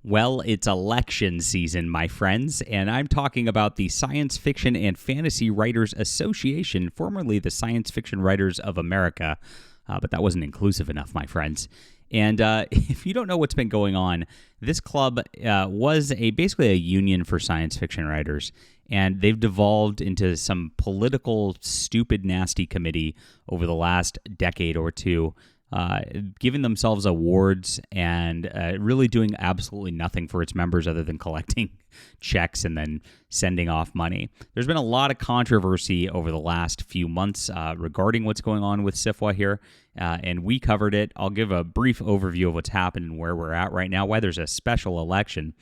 Well, it's election season, my friends, and I'm talking about the Science Fiction and Fantasy Writers Association, formerly the Science Fiction Writers of America, but that wasn't inclusive enough, my friends. And if you don't know what's been going on, this club was basically a union for science fiction writers, and they've devolved into some political, stupid, nasty committee over the last decade or two, giving themselves awards and really doing absolutely nothing for its members other than collecting checks and then sending off money. There's been a lot of controversy over the last few months regarding what's going on with SFWA here, and we covered it. I'll give a brief overview of what's happened and where we're at right now, why there's a special election.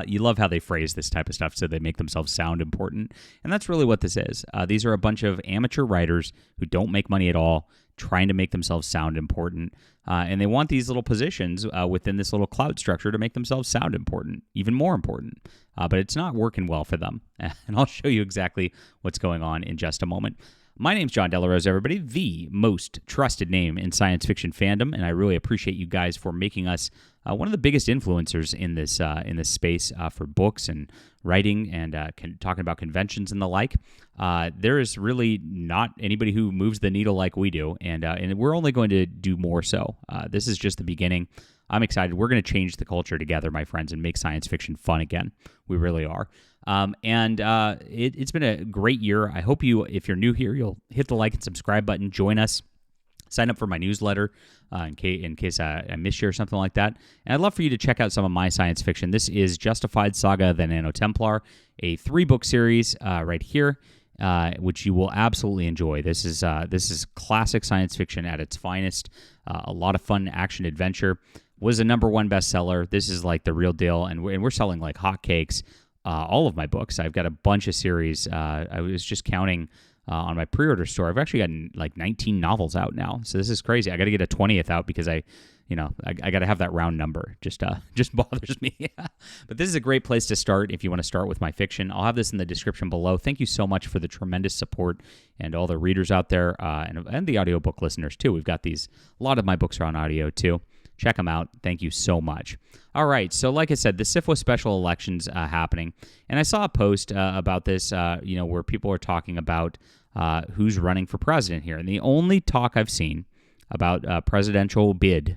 You love how they phrase this type of stuff so they make themselves sound important, and that's really what this is. These are a bunch of amateur writers who don't make money at all, trying to make themselves sound important, and they want these little positions within this little cloud structure to make themselves sound important, even more important, but it's not working well for them, and I'll show you exactly what's going on in just a moment. My name's John Delarose, everybody, the most trusted name in science fiction fandom, and I really appreciate you guys for making us one of the biggest influencers in this space for books and writing and talking about conventions and the like. There is really not anybody who moves the needle like we do, and we're only going to do more so. This is just the beginning. I'm excited. We're going to change the culture together, my friends, and make science fiction fun again. We really are. It's been a great year. I hope if you're new here, you'll hit the like and subscribe button, join us, sign up for my newsletter in case I miss you or something like that. And I'd love for you to check out some of my science fiction. This is Justified Saga, the Nano Templar, a 3-book series right here, which you will absolutely enjoy. This is classic science fiction at its finest. A lot of fun action adventure. Was a #1 bestseller. This is like the real deal, and we're selling like hotcakes. All of my books. I've got a bunch of series. I was just counting on my pre-order store. I've actually gotten like 19 novels out now. So this is crazy. I got to get a 20th out because I got to have that round number. Just bothers me. But this is a great place to start if you want to start with my fiction. I'll have this in the description below. Thank you so much for the tremendous support and all the readers out there and the audiobook listeners too. We've got a lot of my books are on audio too. Check them out. Thank you so much. All right. So like I said, the SFWA special election's happening. And I saw a post about this, where people are talking about who's running for president here. And the only talk I've seen about the presidential bid,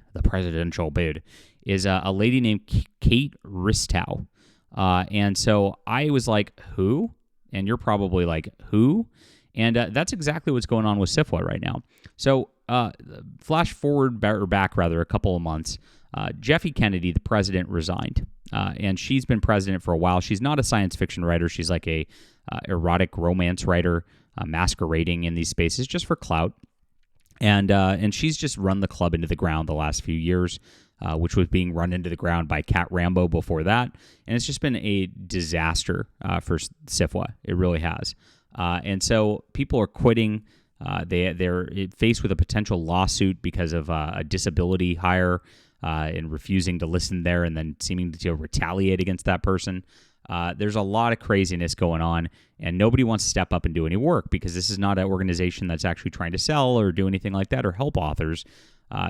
is a lady named Kate Ristau. And so I was like, who? And you're probably like, who? And that's exactly what's going on with SFWA right now. So flash forward back a couple of months. Jeffe Kennedy, the president, resigned, and she's been president for a while. She's not a science fiction writer. She's like a erotic romance writer, masquerading in these spaces just for clout. And she's just run the club into the ground the last few years, which was being run into the ground by Cat Rambo before that. And it's just been a disaster for SFWA. It really has. And so people are quitting. They're faced with a potential lawsuit because of a disability hire and refusing to listen there and then seeming to retaliate against that person. There's a lot of craziness going on, and nobody wants to step up and do any work because this is not an organization that's actually trying to sell or do anything like that or help authors.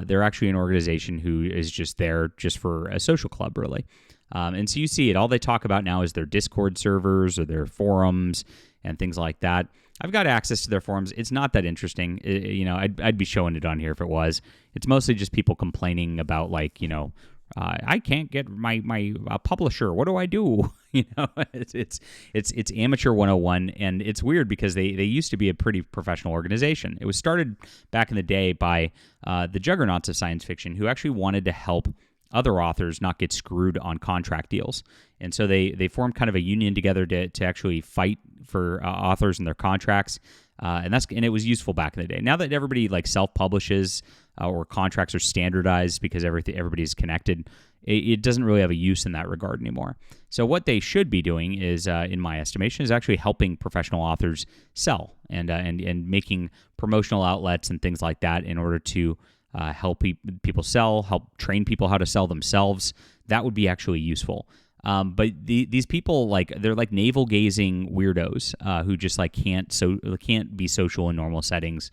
They're actually an organization who is just there just for a social club, really. And so you see it. All they talk about now is their Discord servers or their forums and things like that. I've got access to their forums. It's not that interesting. I'd be showing it on here if it was. It's mostly just people complaining about I can't get my publisher. What do I do? It's amateur 101, and it's weird because they used to be a pretty professional organization. It was started back in the day by the juggernauts of science fiction who actually wanted to help other authors not get screwed on contract deals. And so they formed kind of a union together to actually fight for authors and their contracts. And it was useful back in the day. Now that everybody self-publishes or contracts are standardized because everybody's connected, it doesn't really have a use in that regard anymore. So what they should be doing is, in my estimation, is actually helping professional authors sell and making promotional outlets and things like that in order to help people sell, help train people how to sell themselves. That would be actually useful. But these people, they're like navel-gazing weirdos who just can't be social in normal settings.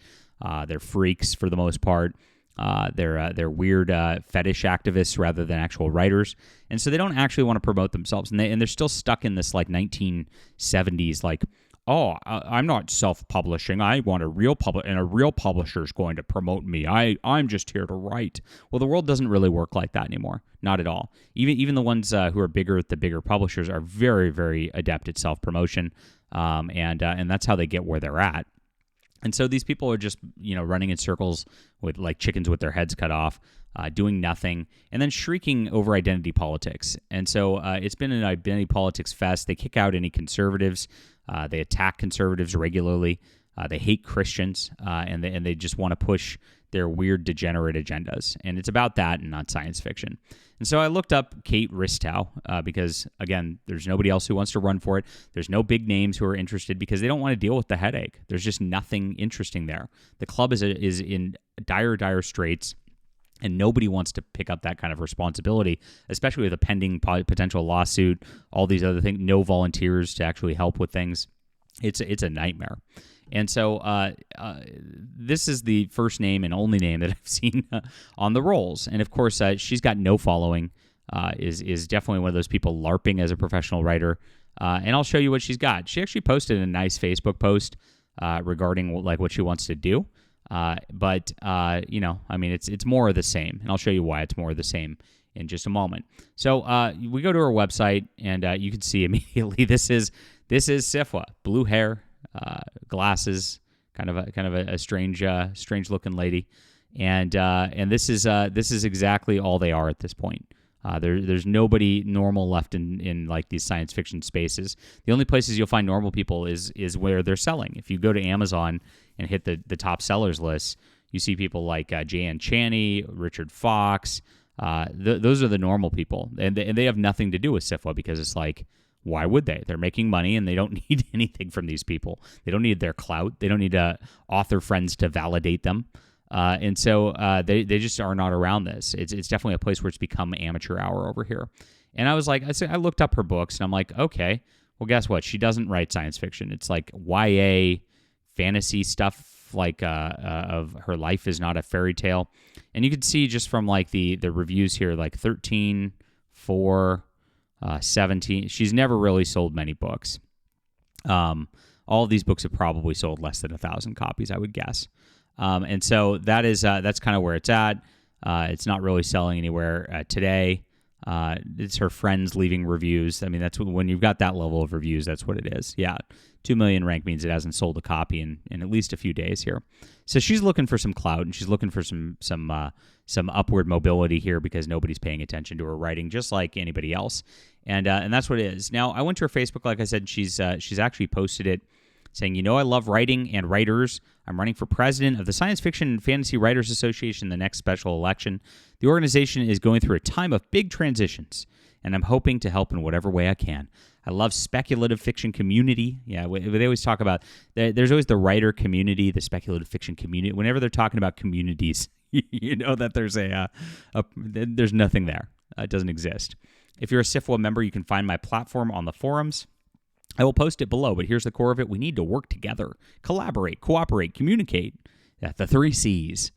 They're freaks for the most part. They're weird fetish activists rather than actual writers, and so they don't actually want to promote themselves, and they're still stuck in this like 1970s like, oh, I'm not self-publishing. I want a real and a real publisher is going to promote me. I'm just here to write. Well, the world doesn't really work like that anymore. Not at all. Even the ones who are bigger, the bigger publishers are very, very adept at self-promotion, and that's how they get where they're at. And so these people are just, running in circles with like chickens with their heads cut off, doing nothing, and then shrieking over identity politics. And so it's been an identity politics fest. They kick out any conservatives. They attack conservatives regularly. They hate Christians, and they just want to push their weird degenerate agendas. And it's about that and not science fiction. And so I looked up Kate Ristau because, again, there's nobody else who wants to run for it. There's no big names who are interested because they don't want to deal with the headache. There's just nothing interesting there. The club is in dire straits, and nobody wants to pick up that kind of responsibility, especially with a pending potential lawsuit, all these other things, no volunteers to actually help with things. It's a nightmare. And so this is the first name and only name that I've seen on the rolls. And of course, she's got no following, is definitely one of those people LARPing as a professional writer. And I'll show you what she's got. She actually posted a nice Facebook post regarding what she wants to do. But it's more of the same. And I'll show you why it's more of the same in just a moment. So we go to her website, and you can see immediately this is SFWA, blue hair, glasses, kind of a strange looking lady, and this is exactly all they are at this point. There's nobody normal left in like these science fiction spaces. The only places you'll find normal people is where they're selling. If you go to Amazon and hit the top sellers list, you see people like J.N. Chaney, Richard Fox. Those are the normal people, and they have nothing to do with SFWA because it's like, why would they? They're making money, and they don't need anything from these people. They don't need their clout. They don't need author friends to validate them. And so they just are not around this. It's definitely a place where it's become amateur hour over here. And I looked up her books, and I'm like, okay, well, guess what? She doesn't write science fiction. It's like YA fantasy stuff, like of her life is not a fairy tale. And you can see just from like the reviews here, like 13, 4, 17. She's never really sold many books. All of these books have probably sold less than 1,000 copies, I would guess. And so that's kind of where it's at. It's not really selling anywhere today. It's her friends leaving reviews. I mean, that's when you've got that level of reviews, that's what it is. Yeah, 2 million rank means it hasn't sold a copy in at least a few days here. So she's looking for some clout, and she's looking for some upward mobility here because nobody's paying attention to her writing, just like anybody else. And that's what it is. Now, I went to her Facebook, like I said, she's actually posted it saying, I love writing and writers. I'm running for president of the Science Fiction and Fantasy Writers Association in the next special election. The organization is going through a time of big transitions, and I'm hoping to help in whatever way I can. I love speculative fiction community. Yeah, they always talk about, there's always the writer community, the speculative fiction community. Whenever they're talking about communities, you know that there's there's nothing there. It doesn't exist. If you're a SFWA member, you can find my platform on the forums. I will post it below, but here's the core of it. We need to work together, collaborate, cooperate, communicate. The 3 C's.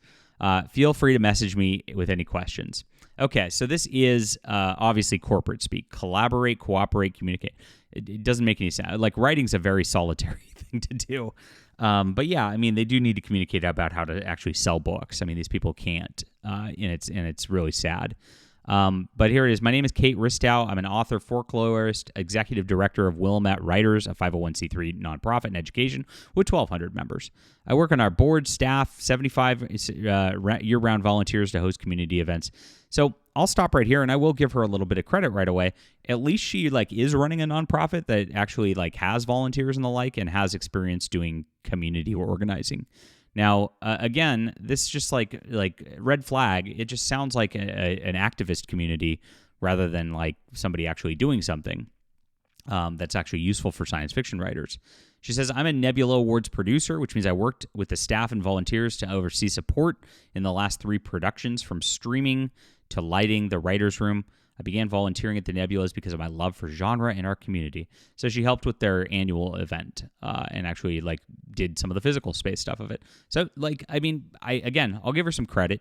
Feel free to message me with any questions. Okay, so this is obviously corporate speak. Collaborate, cooperate, communicate. It doesn't make any sense. Like, writing's a very solitary thing to do. But yeah, I mean, they do need to communicate about how to actually sell books. I mean, these people can't, and it's really sad. But here it is. My name is Kate Ristau. I'm an author, folklorist, executive director of Willamette Writers, a 501c3 nonprofit in education with 1,200 members. I work on our board, staff, 75 year-round volunteers to host community events. So I'll stop right here, and I will give her a little bit of credit right away. At least she is running a nonprofit that actually has volunteers and the like, and has experience doing community organizing. Now, again, this is just like red flag. It just sounds like an activist community rather than like somebody actually doing something that's actually useful for science fiction writers. She says, I'm a Nebula Awards producer, which means I worked with the staff and volunteers to oversee support in the last 3 productions, from streaming to lighting the writer's room. I began volunteering at the Nebulas because of my love for genre and our community. So she helped with their annual event and actually like did some of the physical space stuff of it. So like, I mean, I'll give her some credit.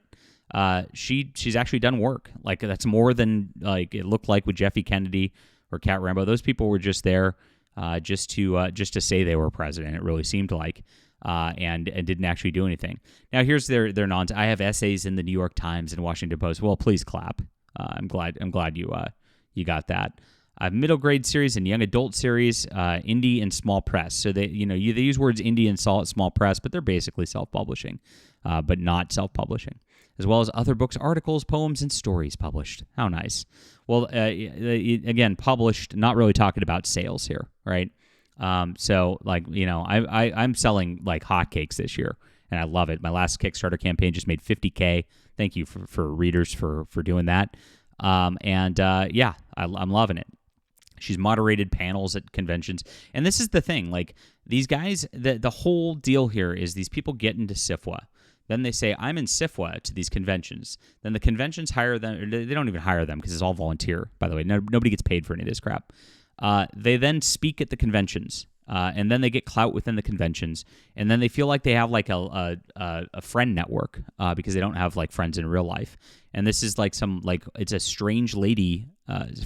She's actually done work. Like that's more than like it looked like with Jeffy Kennedy or Cat Rambo. Those people were just there just to say they were president. It really seemed like. And didn't actually do anything. Now here's their nonsense. I have essays in the New York Times and Washington Post. Well, please clap. I'm glad you got that. Middle grade series and young adult series, indie and small press. So they use words indie and small press, but they're basically self-publishing, but not self-publishing, as well as other books, articles, poems, and stories published. How nice. Well, again, published. Not really talking about sales here, right? So like, I'm selling like hotcakes this year and I love it. My last Kickstarter campaign just made $50K. Thank you for readers for doing that. I'm loving it. She's moderated panels at conventions. And this is the thing, like these guys, the whole deal here is these people get into SFWA. Then they say, I'm in SFWA to these conventions. Then the conventions hire them. They don't even hire them because it's all volunteer, by the way. Nobody gets paid for any of this crap. They then speak at the conventions, and then they get clout within the conventions, and then they feel like they have like a friend network because they don't have like friends in real life. And this is like it's a strange lady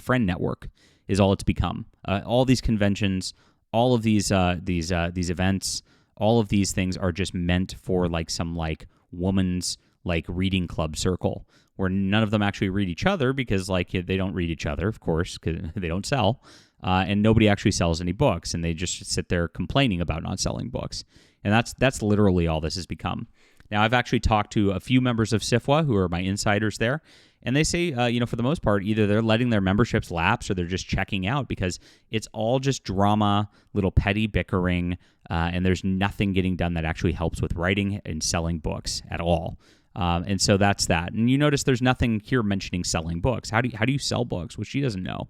friend network is all it's become. All these conventions, all of these events, all of these things are just meant for like some like woman's like reading club circle where none of them actually read each other because like they don't read each other, of course, because they don't sell. And nobody actually sells any books, and they just sit there complaining about not selling books. And that's literally all this has become. Now, I've actually talked to a few members of SFWA who are my insiders there, and they say, for the most part, either they're letting their memberships lapse or they're just checking out because it's all just drama, little petty bickering, and there's nothing getting done that actually helps with writing and selling books at all. And so that's that. And you notice there's nothing here mentioning selling books. How do you sell books? Well, she doesn't know.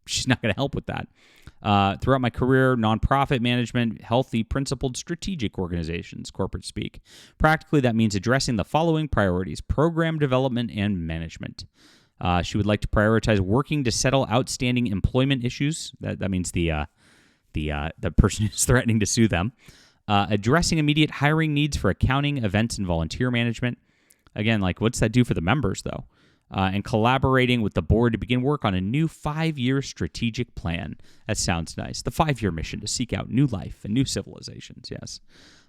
She's not going to help with that. Throughout my career, nonprofit management, healthy, principled, strategic organizations, corporate speak. Practically, that means addressing the following priorities: program development and management. She would like to prioritize working to settle outstanding employment issues. That means the person who's threatening to sue them. Addressing immediate hiring needs for accounting, events, and volunteer management. Again, like what's that do for the members, though? And collaborating with the board to begin work on a new 5-year strategic plan. That sounds nice. The 5-year mission to seek out new life and new civilizations, yes.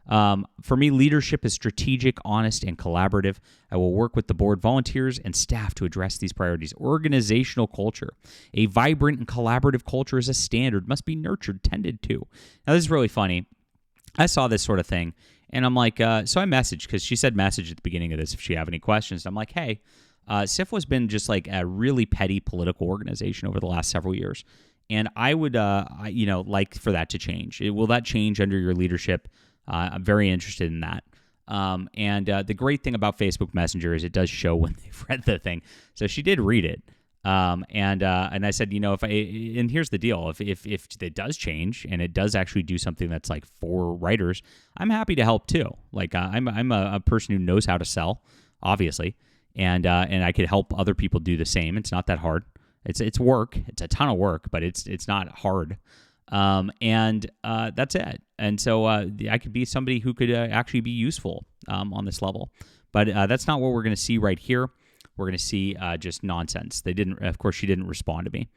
For me, leadership is strategic, honest, and collaborative. I will work with the board, volunteers, and staff to address these priorities. Organizational culture. A vibrant and collaborative culture is a standard, must be nurtured, tended to. Now, this is really funny. I saw this sort of thing, and I'm like, so I messaged, because she said message at the beginning of this if she have any questions. I'm like, hey, SFWA's been just like a really petty political organization over the last several years, and I would, like for that to change. Will that change under your leadership? I'm very interested in that. And the great thing about Facebook Messenger is it does show when they've read the thing. So she did read it, and I said, and here's the deal: if it does change and it does actually do something that's like for writers, I'm happy to help too. Like I'm a person who knows how to sell, obviously. And I could help other people do the same. It's not that hard. It's work. It's a ton of work, but it's not hard. And that's it. And so I could be somebody who could actually be useful on this level. But that's not what we're going to see right here. We're going to see just nonsense. Of course, she didn't respond to me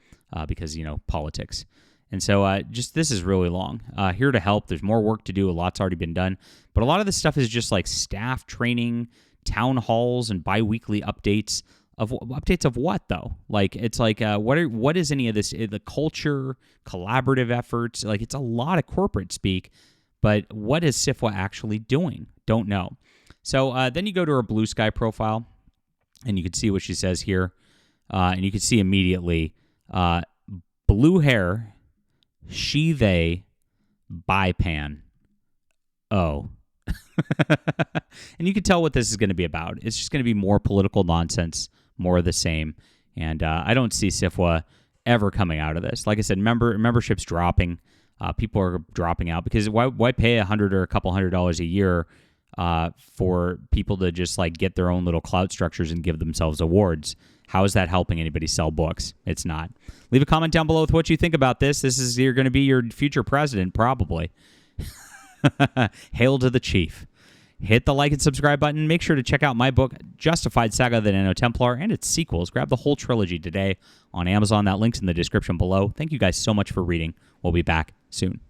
because politics. And so this is really long. Here to help. There's more work to do. A lot's already been done. But a lot of this stuff is just like staff training, town halls, and bi-weekly updates of what though? Like it's like what is any of this? The culture, collaborative efforts, like it's a lot of corporate speak, but what is SFWA actually doing? Don't know. So then you go to her Blue Sky profile, and you can see what she says here, and you can see immediately blue hair, she, they, bipan. Oh. And you can tell what this is going to be about. It's just going to be more political nonsense, more of the same. And I don't see SFWA ever coming out of this. Like I said, membership's dropping. People are dropping out because why pay $100 or a couple $100 a year for people to just like get their own little clout structures and give themselves awards. How is that helping anybody sell books? It's not. Leave a comment down below with what you think about this. You're going to be your future president, probably. Hail to the chief. Hit the like and subscribe button. Make sure to check out my book, Justified Saga of the Nano Templar, and its sequels. Grab the whole trilogy today on Amazon. That link's in the description below. Thank you guys so much for reading. We'll be back soon.